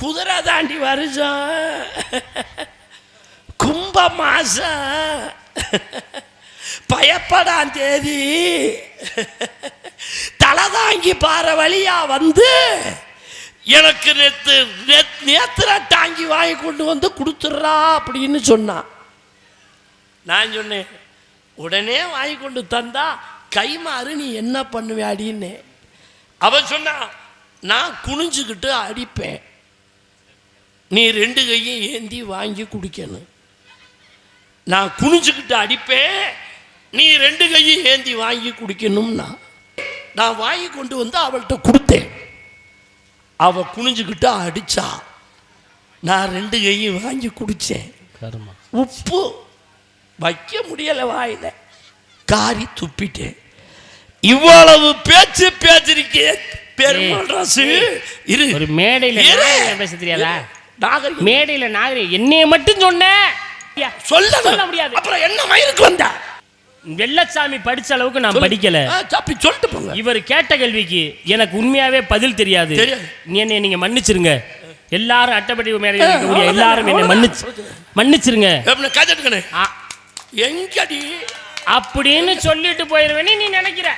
குதிரை தாண்டி வருஷம், கும்ப மாசம், பயப்படாம் தேதி, தலை தாங்கி பாற வழியா வந்து எனக்கு நேத்திர டாங்கி வாங்கி கொண்டு வந்து கொடுத்துட்றா அப்படின்னு சொன்னான். நான் சொன்னேன், உடனே வாங்கி கொண்டு தந்தா கைமாறு நீ என்ன பண்ணுவேடின்னு. அவன் சொன்னா, நான் குனிஞ்சுக்கிட்டு அடிப்பேன், நீ 2 கையும் ஏந்தி வாங்கி குடிக்கணும். நான் குனிஞ்சுக்கிட்டு அடிப்பேன், நீ 2 கையும் ஏந்தி வாங்கி குடிக்கணும்னா நான் வாங்கி கொண்டு வந்து அவள்கிட்ட கொடுத்தேன். அவ குனிஞ்சுக்கிட்டு அடிச்சா, நான் 2 கையும் வாங்கி குடித்தேன். உப்பு வைக்க முடியலை வாயில, காரி துப்பிட்டேன். இவ்வளவு பேச்சு பேச்சிருக்கே பெருமாள் ராசு. ஒரு மேடையில பேச தெரியாதா? மேடையில நாகரி என்னைய மட்டும் சொன்ன சொல்ல முடியாது. அப்புறம் என்ன மயிருக்கு வந்த? வெள்ளச்சாமி படிச்ச அளவுக்கு நான் படிக்கல. சொல்லிட்டு போங்க. இவர் கேட்ட கேள்விக்கு எனக்கு உண்மையாவே பதில் தெரியாது. என்னை நீங்க மன்னிச்சிருங்க. எல்லாரும் அட்டப்படி மேடையில் இருக்கக்கூடிய எல்லாரும் என்னை மன்னிச்சிருங்க அப்படின்னு சொல்லிட்டு போயிருவேன்னு நீ நினைக்கிற.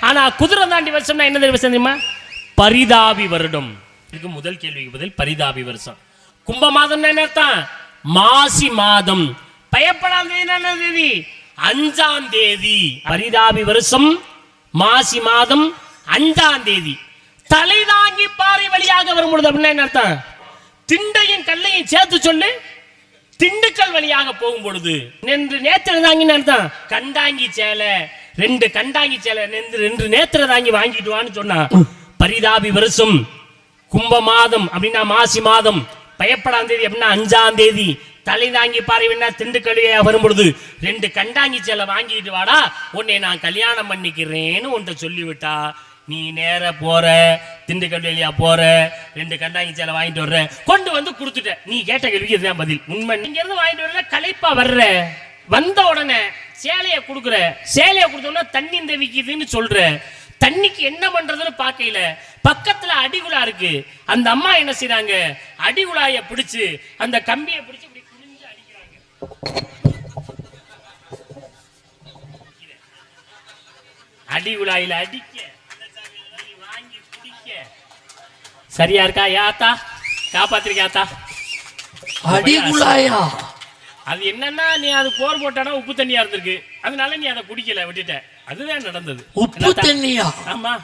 ஆனா குதிரை தாண்டி வருஷம்னா என்ன தெரியுமா? பரிதாபி வருடம். இதுக்கு முதல் கேள்விக்கு பதில் பரிதாபி வருஷம். கும்ப மாதம் என்ன அர்த்தம்? மாசி மாதம். பயப்படாத தேதி 5ஆம் தேதி. பரிதாபி வருஷம் மாசி மாதம் 5ஆம் தேதி. தலை தாங்கி பாறை வழியாக வரும்பொழுது அப்படின்னா என்ன அர்த்தம்? திண்டையும் கல்லையும் சேர்த்து சொல்லு. திண்டுக்கல் வழியாக போகும் பொழுது நேத்திர தாங்கின்னு அர்த்தம். கண்டாங்கி சேலை 2 கண்டாங்கி சேலை 2 நேத்திர தாங்கி வாங்கிட்டு வான்னு சொன்னா. பரிதாபி வருஷம் கும்ப மாதம் அப்படின்னா மாசி மாதம். பயப்படாம் தேதி அப்படின்னா 5ஆம் தேதி. தலை தாங்கி பாறைவின்னா திண்டுக்கல்லியா வரும்பொழுது 2 கண்டாங்கி சேலை வாங்கிட்டு வாடா, உன்னை நான் கல்யாணம் பண்ணிக்கிறேன்னு உன்ட்ட சொல்லிவிட்டா, நீ நேர போற, திண்டுக்கல் வழியா போற, 2 கண்டாங்கி சேலை வாங்கிட்டு வர்ற, கொண்டு வந்து கொடுத்துட்ட. நீ கேட்ட கேள்விக்கு இதுதான் பதில். உண்மை. நீங்க இருந்து வாங்கிட்டு வர்ற, களைப்பா வர்ற, வந்த உடனே சேலையை கொடுக்குற, சேலையை கொடுத்தோம்னா தண்ணி தவிக்குதுன்னு சொல்ற. தண்ணிக்கு என்ன பண்றதுன்னு பார்க்கல. பக்கத்துல அடிகுழா இருக்கு. அந்த அம்மா என்ன செய்றாங்க? அடிகுழாய பிடிச்சு அந்த கம்பியை பிடிச்சு இப்படி குனிஞ்சு அடிக்கிறாங்க. அடிகுழாயில அடிக்க, வாங்கி குடிக்க. சரியா இருக்கா? யாத்தா காப்பாத்திருக்காத்தா? அடிகுழாயா? அது என்னன்னா, நீ அது போர் போட்டானா உப்பு தண்ணியா இருந்திருக்கு, அதனால நீ அதை குடிக்கல, விட்டுட்ட. அதுதான் நடந்தது. உப்பு தண்ணியா? ஆமா.